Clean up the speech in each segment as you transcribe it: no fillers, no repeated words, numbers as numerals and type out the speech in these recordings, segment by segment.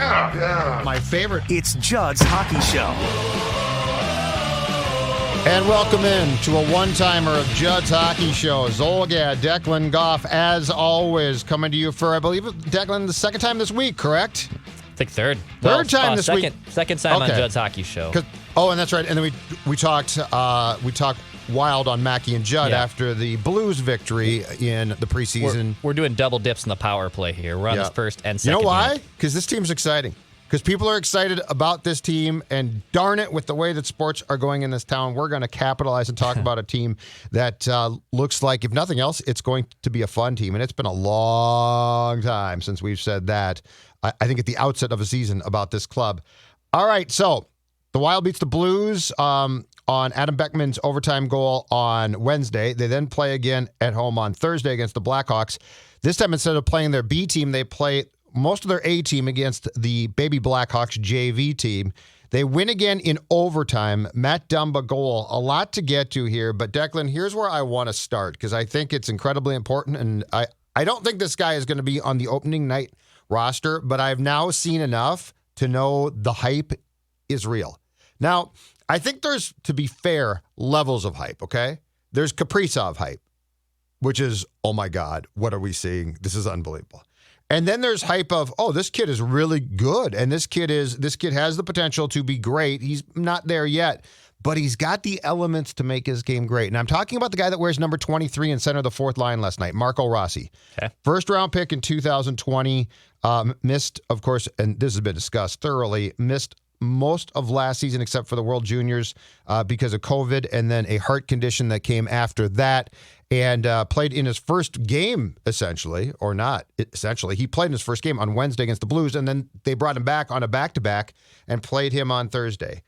Yeah. My favorite. It's Judd's Hockey Show. And welcome in to a one-timer of Judd's Hockey Show. Zolgad, Declan Goff, as always, coming to you for, I believe, Declan, the second time this week, correct? I think third. Third time this week. Second time on Judd's Hockey Show. And that's right. And then we talked wild on Mackey and Judd after the Blues victory in the preseason. We're doing double dips in the power play here. We're on the first and second. You know why? unit. Because this team's exciting. Because people are excited about this team, and darn it, with the way that sports are going in this town, we're going to capitalize and talk about a team that looks like, if nothing else, it's going to be a fun team. And it's been a long time since we've said that, I think at the outset of a season, about this club. All right, so the Wild beats the Blues on Adam Beckman's overtime goal on Wednesday. They then play again at home on Thursday against the Blackhawks. This time, instead of playing their B team, they play most of their A team against the Baby Blackhawks JV team. They win again in overtime. Matt Dumba goal. A lot to get to here, but Declan, here's where I want to start because I think it's incredibly important, and I don't think this guy is going to be on the opening night roster, but I've now seen enough to know the hype is real. Now, I think there's, to be fair, levels of hype, okay? There's Kaprizov hype, which is, oh my God, what are we seeing? This is unbelievable. And then there's hype of, oh, this kid is really good, and this kid has the potential to be great. He's not there yet, but he's got the elements to make his game great. And I'm talking about the guy that wears number 23 and center of the fourth line last night, Marco Rossi. Okay. First round pick in 2020, missed, of course, and this has been discussed thoroughly, missed most of last season except for the World Juniors because of COVID and then a heart condition that came after that, and played in his first game, essentially, or not essentially. He played in his first game on Wednesday against the Blues, and then they brought him back on a back-to-back and played him on Thursday.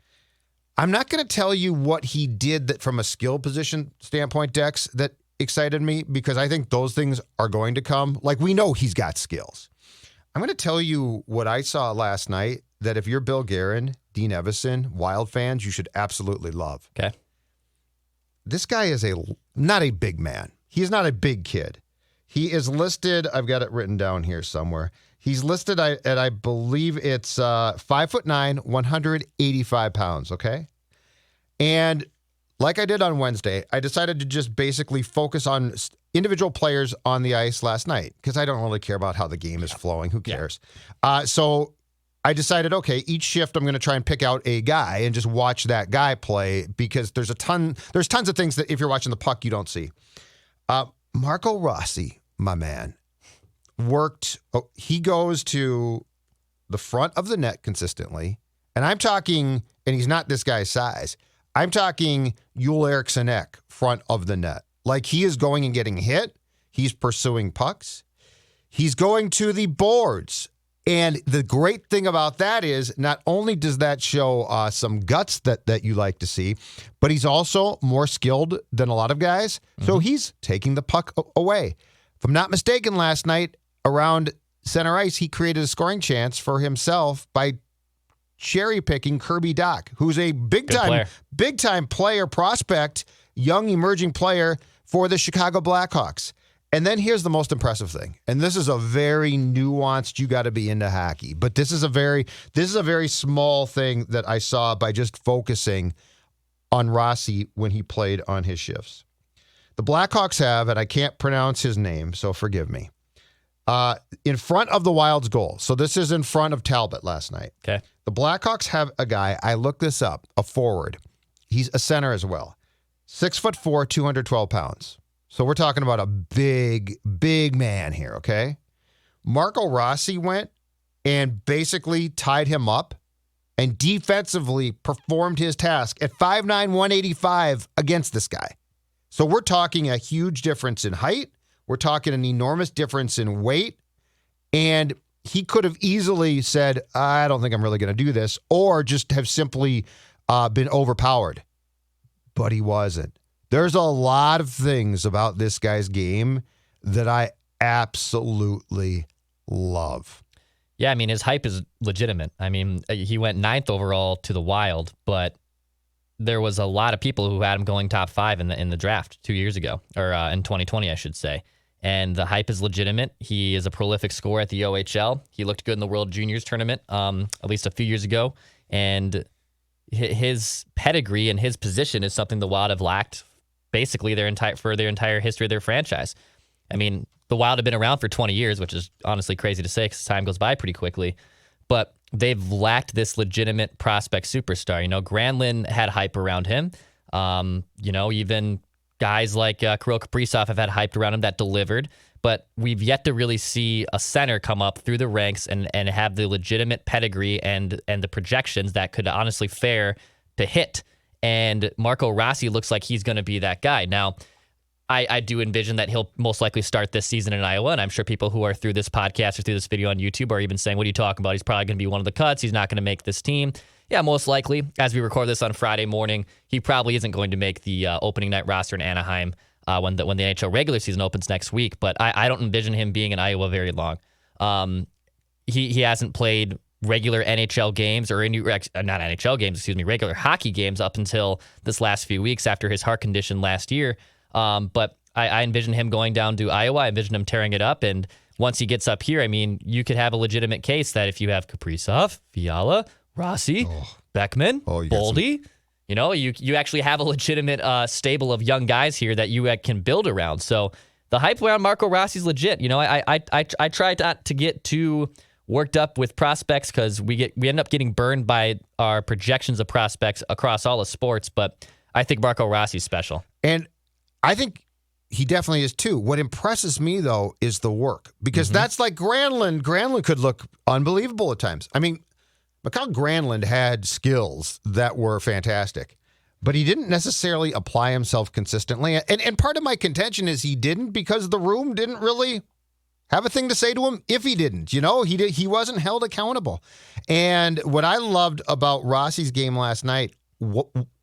I'm not going to tell you what he did that from a skill position standpoint, Dex, that excited me, because I think those things are going to come. Like, we know he's got skills. I'm going to tell you what I saw last night that if you're Bill Guerin, Dean Evison, Wild fans, you should absolutely love. Okay. This guy is not a big man. He is not a big kid. He is listed, I've got it written down here somewhere. He's listed at, I believe it's 5'9", 185 pounds, okay? And like I did on Wednesday, I decided to just basically focus on individual players on the ice last night because I don't really care about how the game is flowing. Who cares? So I decided, okay, each shift I'm going to try and pick out a guy and just watch that guy play because there's tons of things that if you're watching the puck you don't see. Marco Rossi, my man, worked. He goes to the front of the net consistently, and I'm talking, and he's not this guy's size. I'm talking Joel Eriksson-Ek front of the net. Like, he is going and getting hit. He's pursuing pucks. He's going to the boards. And the great thing about that is not only does that show some guts that you like to see, but he's also more skilled than a lot of guys. Mm-hmm. So he's taking the puck away. If I'm not mistaken, last night around center ice, he created a scoring chance for himself by cherry-picking Kirby Dach, who's a big-time player prospect, young emerging player for the Chicago Blackhawks. And then here's the most impressive thing, and this is a very nuanced, you got to be into hockey, but this is a very small thing that I saw by just focusing on Rossi when he played on his shifts. The Blackhawks have, and I can't pronounce his name, so forgive me, in front of the Wild's goal. So this is in front of Talbot last night. Okay. The Blackhawks have a guy, I looked this up, a forward. He's a center as well. 6'4", 212 pounds. So we're talking about a big man here, okay? Marco Rossi went and basically tied him up and defensively performed his task at 5'9", 185 against this guy. So we're talking a huge difference in height. We're talking an enormous difference in weight. And he could have easily said, I don't think I'm really going to do this, or just have simply been overpowered. But he wasn't. There's a lot of things about this guy's game that I absolutely love. Yeah, I mean, his hype is legitimate. I mean, he went 9th overall to the Wild, but there was a lot of people who had him going top 5 in the draft 2 years ago, or in 2020, I should say. and the hype is legitimate. He is a prolific scorer at the OHL. He looked good in the World Juniors tournament, at least a few years ago. And his pedigree and his position is something the Wild have lacked basically their entire history of their franchise. I mean, the Wild have been around for 20 years, which is honestly crazy to say because time goes by pretty quickly. But they've lacked this legitimate prospect superstar. You know, Granlund had hype around him. You know, even guys like Kirill Kaprizov have had hype around him that delivered. But we've yet to really see a center come up through the ranks and have the legitimate pedigree and the projections that could honestly fare to hit. And Marco Rossi looks like he's going to be that guy. Now, I do envision that he'll most likely start this season in Iowa, and I'm sure people who are through this podcast or through this video on YouTube are even saying, what are you talking about? He's probably going to be one of the cuts. He's not going to make this team. Yeah, most likely. As we record this on Friday morning, he probably isn't going to make the opening night roster in Anaheim when the NHL regular season opens next week, but I don't envision him being in Iowa very long. He hasn't played regular NHL games or not NHL games, regular hockey games up until this last few weeks after his heart condition last year. But I envision him going down to Iowa. I envision him tearing it up. And once he gets up here, I mean, you could have a legitimate case that if you have Kaprizov, Fiala, Rossi, Beckman, Boldy, you know, you actually have a legitimate stable of young guys here that you can build around. So the hype around Marco Rossi is legit. You know, I try not to get too worked up with prospects because we end up getting burned by our projections of prospects across all of sports. But I think Marco Rossi's special. And I think he definitely is too. What impresses me, though, is the work. Because that's like Granlund. Granlund could look unbelievable at times. I mean, Mikael Granlund had skills that were fantastic, but he didn't necessarily apply himself consistently. And part of my contention is he didn't because the room didn't really have a thing to say to him if he didn't. You know, he wasn't held accountable. And what I loved about Rossi's game last night,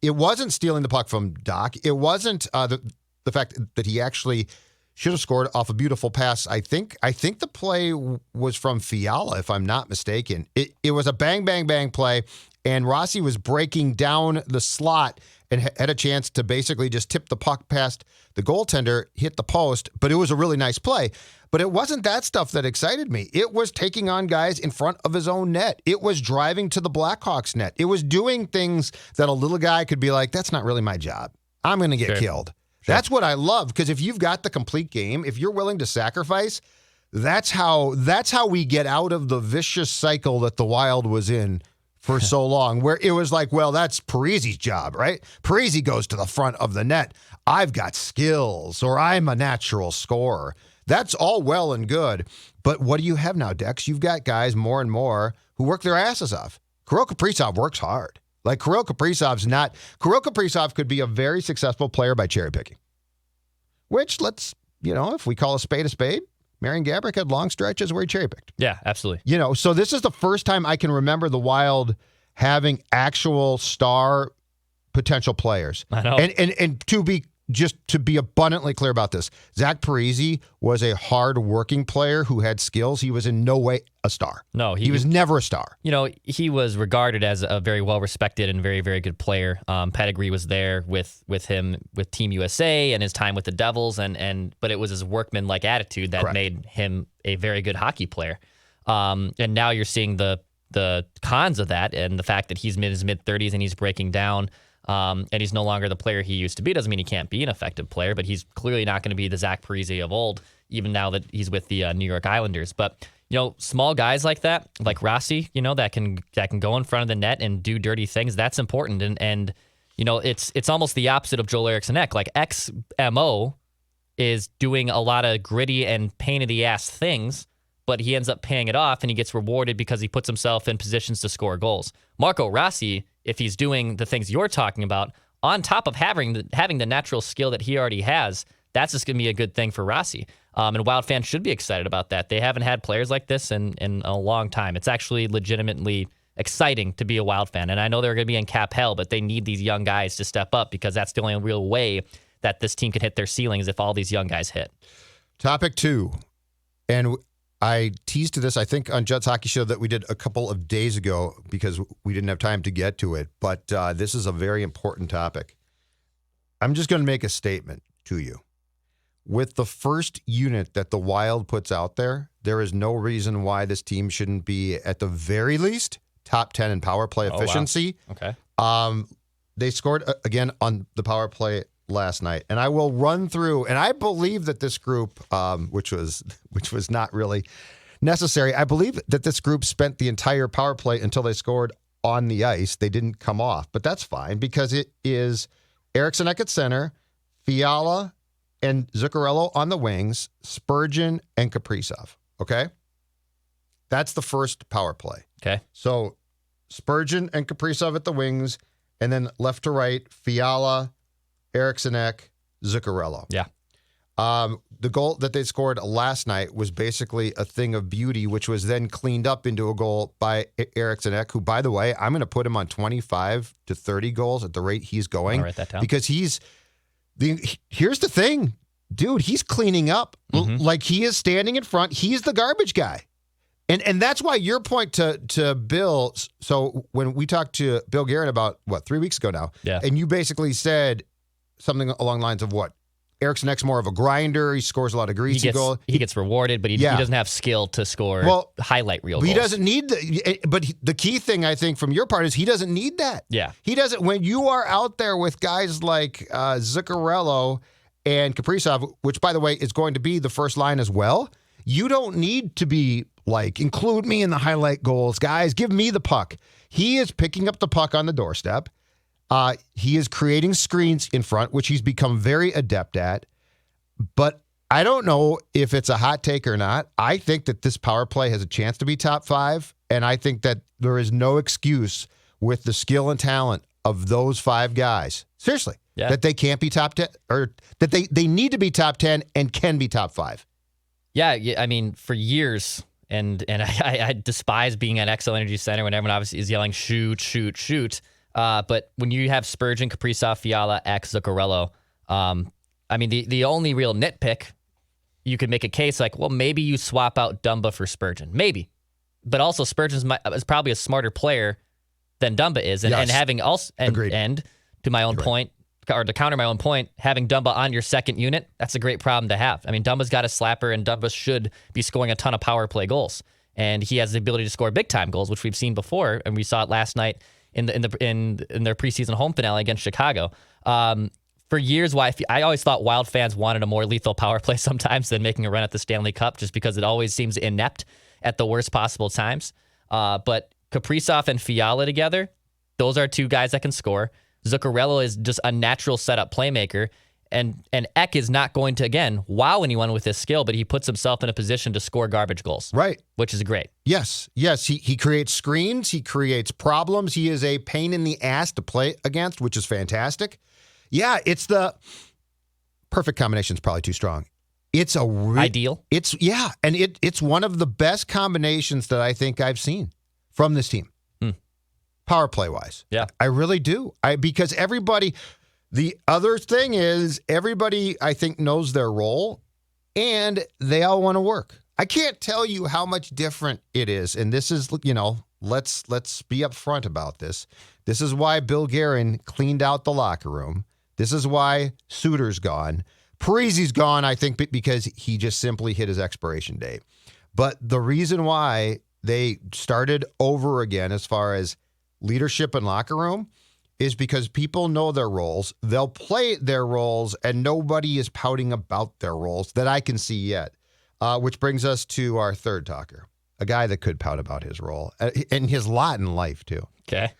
it wasn't stealing the puck from Doc. It wasn't the fact that he actually should have scored off a beautiful pass. I think the play was from Fiala, if I'm not mistaken. It was a bang, bang, bang play, and Rossi was breaking down the slot and had a chance to basically just tip the puck past the goaltender, hit the post, but it was a really nice play. But it wasn't that stuff that excited me. It was taking on guys in front of his own net. It was driving to the Blackhawks net. It was doing things that a little guy could be like, that's not really my job. I'm going to get killed. Sure. That's what I love, because if you've got the complete game, if you're willing to sacrifice, that's how we get out of the vicious cycle that the Wild was in for so long, where it was like, well, that's Parise's job, right? Parise goes to the front of the net. I've got skills, or I'm a natural scorer. That's all well and good, but what do you have now, Dex? You've got guys more and more who work their asses off. Kirill Kaprizov works hard. Like Kirill Kaprizov could be a very successful player by cherry picking. Which, if we call a spade, Marian Gaborik had long stretches where he cherry picked. Yeah, absolutely. You know, so this is the first time I can remember the Wild having actual star potential players. I know. And to be abundantly clear about this, Zach Parise was a hard-working player who had skills. He was in no way a star. No, he was never a star. You know, he was regarded as a very well-respected and very, very good player. Pedigree was there with him with Team USA and his time with the Devils, but it was his workman-like attitude that made him a very good hockey player. And now you're seeing the cons of that, and the fact that he's in his mid-30s and he's breaking down. And he's no longer the player he used to be. Doesn't mean he can't be an effective player, but he's clearly not going to be the Zach Parise of old, even now that he's with the New York Islanders. But, you know, small guys like that, like Rossi, you know, that can go in front of the net and do dirty things, that's important. And you know, it's almost the opposite of Joel Eriksson-Ek. Like, Ek's MO is doing a lot of gritty and pain-in-the-ass things, but he ends up paying it off, and he gets rewarded because he puts himself in positions to score goals. Marco Rossi, if he's doing the things you're talking about, on top of having the natural skill that he already has, that's just going to be a good thing for Rossi. And Wild fans should be excited about that. They haven't had players like this in a long time. It's actually legitimately exciting to be a Wild fan. And I know they're going to be in cap hell, but they need these young guys to step up, because that's the only real way that this team can hit their ceilings, if all these young guys hit. Topic 2. And I teased to this, I think, on Judd's Hockey Show that we did a couple of days ago because we didn't have time to get to it. But this is a very important topic. I'm just going to make a statement to you. with the first unit that the Wild puts out there, there is no reason why this team shouldn't be, at the very least, top 10 in power play efficiency. Wow. Okay. They scored again on the power play last night, and I will run through. And I believe that this group, which was not really necessary, I believe that this group spent the entire power play until they scored on the ice. They didn't come off, but that's fine because it is Eriksson at center, Fiala and Zuccarello on the wings, Spurgeon and Kaprizov. Okay, that's the first power play. Okay, so Spurgeon and Kaprizov at the wings, and then left to right, Fiala, Eriksson, Zuccarello. Yeah. The goal that they scored last night was basically a thing of beauty, which was then cleaned up into a goal by Eriksson, who, by the way, I'm going to put him on 25 to 30 goals at the rate he's going. I'll write that down. Because here's the thing, dude, he's cleaning up. Like, he is standing in front. He's the garbage guy. And that's why your point to Bill, so when we talked to Bill Guerin about, 3 weeks ago now, yeah, and you basically said something along the lines of what? Eriksson's more of a grinder. He scores a lot of greasy goals. He gets rewarded, but he doesn't have skill to score highlight reel goals. He doesn't need the key thing, I think, from your part is he doesn't need that. Yeah. He doesn't. When you are out there with guys like Zuccarello and Kaprizov, which, by the way, is going to be the first line as well, you don't need to be like, include me in the highlight goals, guys. Give me the puck. He is picking up the puck on the doorstep. He is creating screens in front, which he's become very adept at. But I don't know if it's a hot take or not. I think that this power play has a chance to be top 5, and I think that there is no excuse with the skill and talent of those 5 guys. Seriously, that they can't be top 10, or that they need to be top 10 and can be top 5. Yeah, I mean, for years, and I despise being at Xcel Energy Center when everyone obviously is yelling, shoot, shoot, shoot. But when you have Spurgeon, Kaprizov, Fiala, Zuccarello, I mean, the only real nitpick, you could make a case like, well, maybe you swap out Dumba for Spurgeon. Maybe. But also Spurgeon is probably a smarter player than Dumba is. And having also, and to my own point, or to counter my own point, having Dumba on your second unit, that's a great problem to have. I mean, Dumba's got a slapper, and Dumba should be scoring a ton of power play goals. And he has the ability to score big-time goals, which we've seen before, and we saw it last night in their preseason home finale against Chicago. For years, I always thought Wild fans wanted a more lethal power play sometimes than making a run at the Stanley Cup, just because it always seems inept at the worst possible times. But Kaprizov and Fiala together, those are 2 guys that can score. Zuccarello is just a natural setup playmaker. And Ek is not going to, again, wow anyone with his skill, but he puts himself in a position to score garbage goals. Right. Which is great. Yes. He creates screens. He creates problems. He is a pain in the ass to play against, which is fantastic. Yeah, it's the perfect combination is probably too strong. It's ideal. It's one of the best combinations that I think I've seen from this team. Power play wise. Yeah. I really do. Because everybody, the other thing is everybody, I think, knows their role and they all want to work. I can't tell you how much different it is. And this is, let's be upfront about this. This is why Bill Guerin cleaned out the locker room. This is why Suter's gone. Parise's gone, I think, because he just simply hit his expiration date. But the reason why they started over again as far as leadership and locker room is because people know their roles. They'll play their roles, and nobody is pouting about their roles that I can see yet. Which brings us to our third talker, a guy that could pout about his role and his lot in life, too. Okay.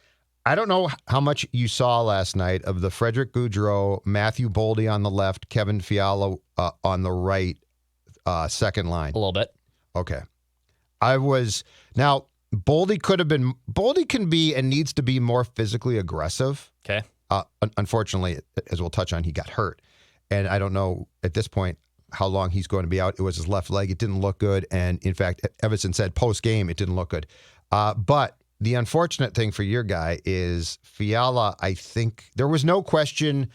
I don't know how much you saw last night of the Frederick Gaudreau, Matthew Boldy on the left, Kevin Fiala on the right, second line. A little bit. Okay. Now, Boldy can be and needs to be more physically aggressive. Okay. Unfortunately, as we'll touch on, he got hurt. And I don't know at this point how long he's going to be out. It was his left leg. It didn't look good. And in fact, Evason said post-game it didn't look good. But the unfortunate thing for your guy is Fiala, I think there was no question.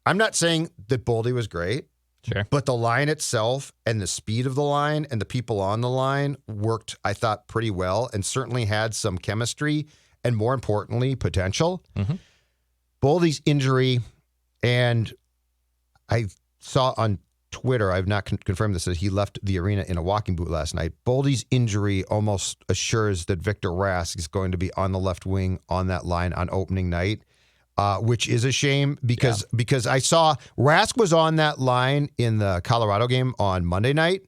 I'm not saying that Boldy was great. Sure. But the line itself and the speed of the line and the people on the line worked, I thought, pretty well and certainly had some chemistry and, more importantly, potential. Mm-hmm. Boldy's injury, and I saw on Twitter, I've not confirmed this, that he left the arena in a walking boot last night. Boldy's injury almost assures that Victor Rask is going to be on the left wing on that line on opening night, which is a shame because I saw Rask was on that line in the Colorado game on Monday night,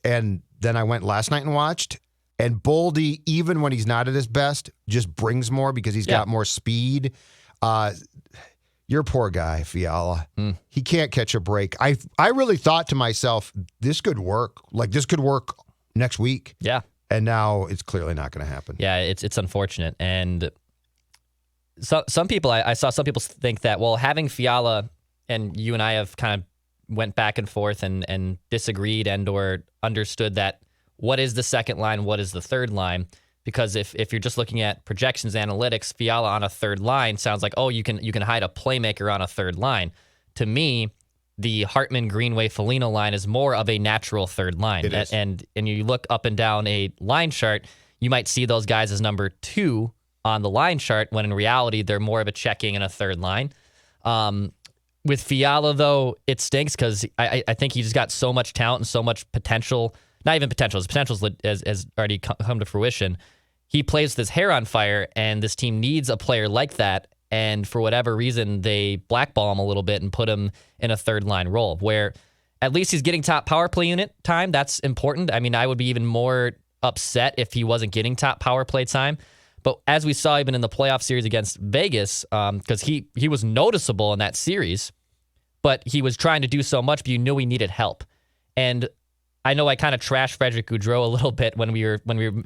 and then I went last night and watched. And Boldy, even when he's not at his best, just brings more because he's got more speed. Your poor guy, Fiala. He can't catch a break. I really thought to myself, this could work. Like, this could work next week. Yeah. And now it's clearly not going to happen. Yeah, it's unfortunate. And some people, I saw some people think that, well, having Fiala, and you and I have kind of went back and forth and disagreed and or understood that what is the second line, what is the third line. Because if you're just looking at projections analytics, Fiala on a third line sounds like, oh, you can hide a playmaker on a third line. To me, the Hartman, Greenway, Foligno line is more of a natural third line. It is. And you look up and down a line chart, you might see those guys as number 2 on the line chart, when in reality, they're more of a checking and a third line. With Fiala, though, it stinks because I think he just got so much talent and so much potential. Not even potential. His potential has already come to fruition. He plays with his hair on fire, and this team needs a player like that. And for whatever reason, they blackball him a little bit and put him in a third line role, where at least he's getting top power play unit time. That's important. I mean, I would be even more upset if he wasn't getting top power play time. But as we saw even in the playoff series against Vegas, because he was noticeable in that series, but he was trying to do so much, but you knew he needed help. And I know I kind of trashed Frederick Gaudreau a little bit when we were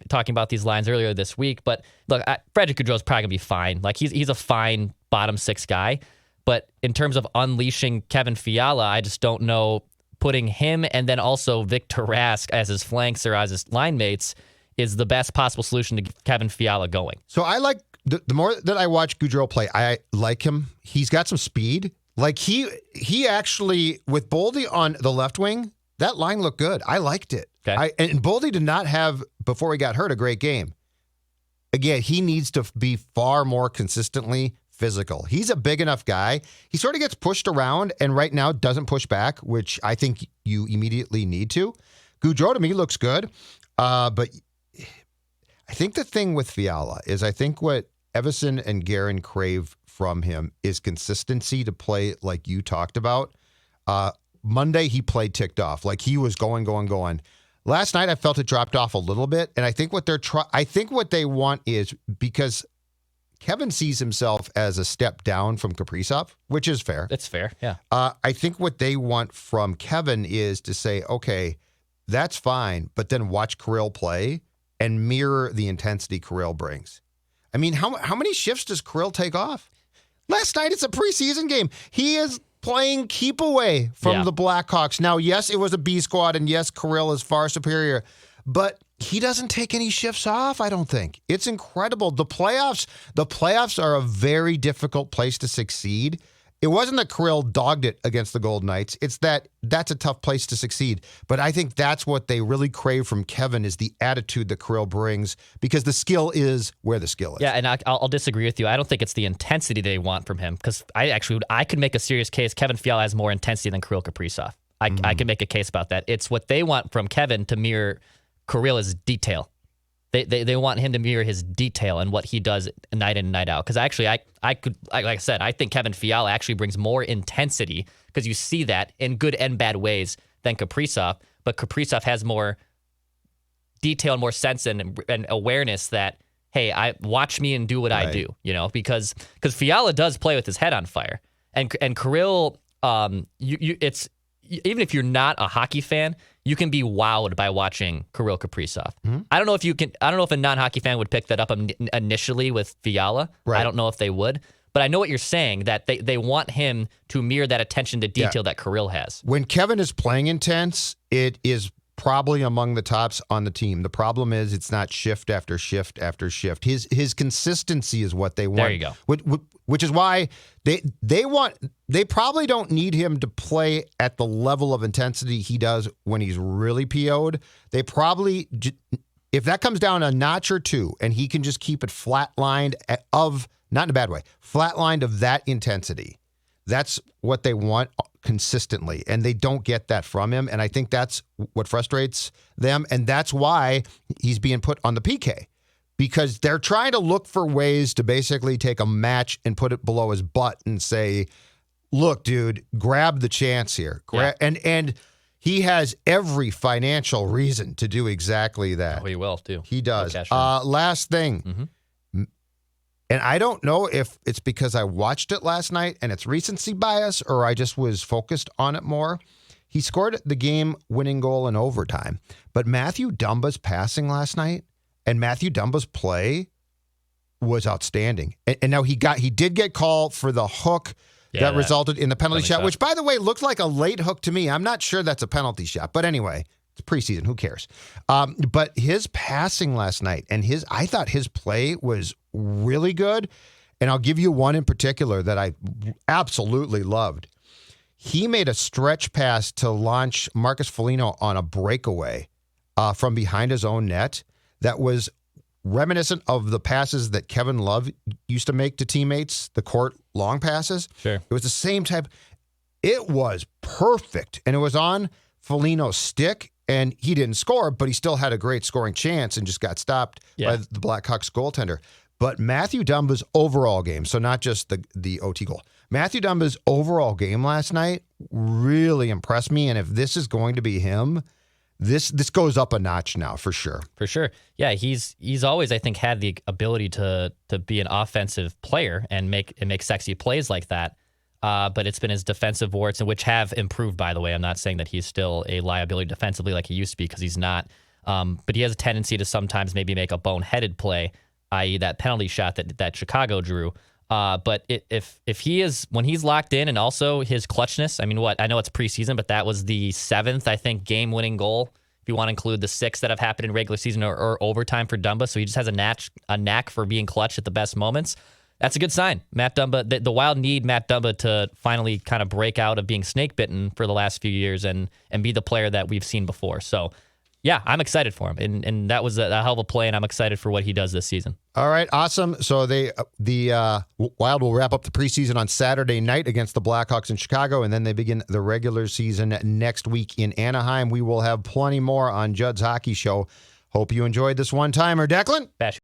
talking about these lines earlier this week, but look, Frederick Gaudreau is probably gonna be fine. Like he's a fine bottom 6 guy, but in terms of unleashing Kevin Fiala, I just don't know, putting him and then also Victor Rask as his flanks or as his line mates is the best possible solution to get Kevin Fiala going. So I like the more that I watch Gaudreau play, I like him. He's got some speed. Like he actually, with Boldy on the left wing, that line looked good. I liked it. Okay. And Boldy did not have, before he got hurt, a great game. Again, he needs to be far more consistently physical. He's a big enough guy. He sort of gets pushed around and right now doesn't push back, which I think you immediately need to. Gaudreau to me looks good. But I think the thing with Fiala is I think what Evason and Guerin crave from him is consistency to play like you talked about. Monday, he played ticked off. Like he was going. Last night, I felt it dropped off a little bit. And I think what what they want is, because Kevin sees himself as a step down from Kaprizov, which is fair. That's fair, yeah. I think what they want from Kevin is to say, okay, that's fine, but then watch Kirill play and mirror the intensity Kirill brings. I mean, how many shifts does Kirill take off? Last night, it's a preseason game. He is playing keep away from the Blackhawks. Now, yes, it was a B squad, and yes, Kirill is far superior, but he doesn't take any shifts off, I don't think. It's incredible. The playoffs are a very difficult place to succeed. It wasn't that Kirill dogged it against the Golden Knights. It's that's a tough place to succeed. But I think that's what they really crave from Kevin, is the attitude that Kirill brings, because the skill is where the skill is. Yeah, and I'll disagree with you. I don't think it's the intensity they want from him, because I could make a serious case Kevin Fiala has more intensity than Kirill Kaprizov. I can make a case about that. It's what they want from Kevin to mirror Kirill is detail. They want him to mirror his detail and what he does night in and night out. Because actually, I could, like I said, I think Kevin Fiala actually brings more intensity, because you see that in good and bad ways, than Kaprizov. But Kaprizov has more detail and more sense and awareness that, hey, watch me and do what I do. You know, because Fiala does play with his head on fire, and Kirill, it's, even if you're not a hockey fan, you can be wowed by watching Kirill Kaprizov. Mm-hmm. I don't know if a non-hockey fan would pick that up initially with Fiala. Right. I don't know if they would. But I know what you're saying, that they want him to mirror that attention to detail that Kirill has. When Kevin is playing intense, it is probably among the tops on the team. The problem is it's not shift after shift after shift. His consistency is what they want. There you go. Which is why they probably don't need him to play at the level of intensity he does when he's really PO'd. They probably, if that comes down a notch or two and he can just keep it flatlined not in a bad way, flatlined of that intensity, that's what they want. consistently, and they don't get that from him. And I think that's what frustrates them, and that's why he's being put on the PK, because they're trying to look for ways to basically take a match and put it below his butt and say, look, dude, grab the chance here. And he has every financial reason to do exactly that. Oh, he will, too. He does. Last thing. Mm-hmm. And I don't know if it's because I watched it last night and it's recency bias or I just was focused on it more. He scored the game-winning goal in overtime. But Matthew Dumba's passing last night and Matthew Dumba's play was outstanding. And now he did get called for the hook that resulted in the penalty shot, which, by the way, looked like a late hook to me. I'm not sure that's a penalty shot. But anyway, it's preseason. Who cares? But his passing last night and I thought his play was really good. And I'll give you one in particular that I absolutely loved. He made a stretch pass to launch Marcus Foligno on a breakaway from behind his own net that was reminiscent of the passes that Kevin Love used to make to teammates, the court long passes. Sure. It was the same type. It was perfect. And it was on Foligno's stick, and he didn't score, but he still had a great scoring chance and just got stopped by the Blackhawks goaltender. But Matthew Dumba's overall game, so not just the OT goal, Matthew Dumba's overall game last night really impressed me. And if this is going to be him, this goes up a notch now for sure. For sure. Yeah, he's always, I think, had the ability to be an offensive player and make sexy plays like that. But it's been his defensive warts, and which have improved, by the way. I'm not saying that he's still a liability defensively like he used to be, because he's not. But he has a tendency to sometimes maybe make a boneheaded play, i.e. that penalty shot that Chicago drew. But if he is, when he's locked in, and also his clutchness, I mean, I know it's preseason, but that was the 7th, I think, game-winning goal, if you want to include the 6 that have happened in regular season or overtime for Dumba. So he just has a knack for being clutch at the best moments. That's a good sign. Matt Dumba, the Wild need Matt Dumba to finally kind of break out of being snake bitten for the last few years and be the player that we've seen before. So, yeah, I'm excited for him, and that was a hell of a play, and I'm excited for what he does this season. All right, awesome. So the Wild will wrap up the preseason on Saturday night against the Blackhawks in Chicago, and then they begin the regular season next week in Anaheim. We will have plenty more on Judd's Hockey Show. Hope you enjoyed this one-timer. Declan? Bash.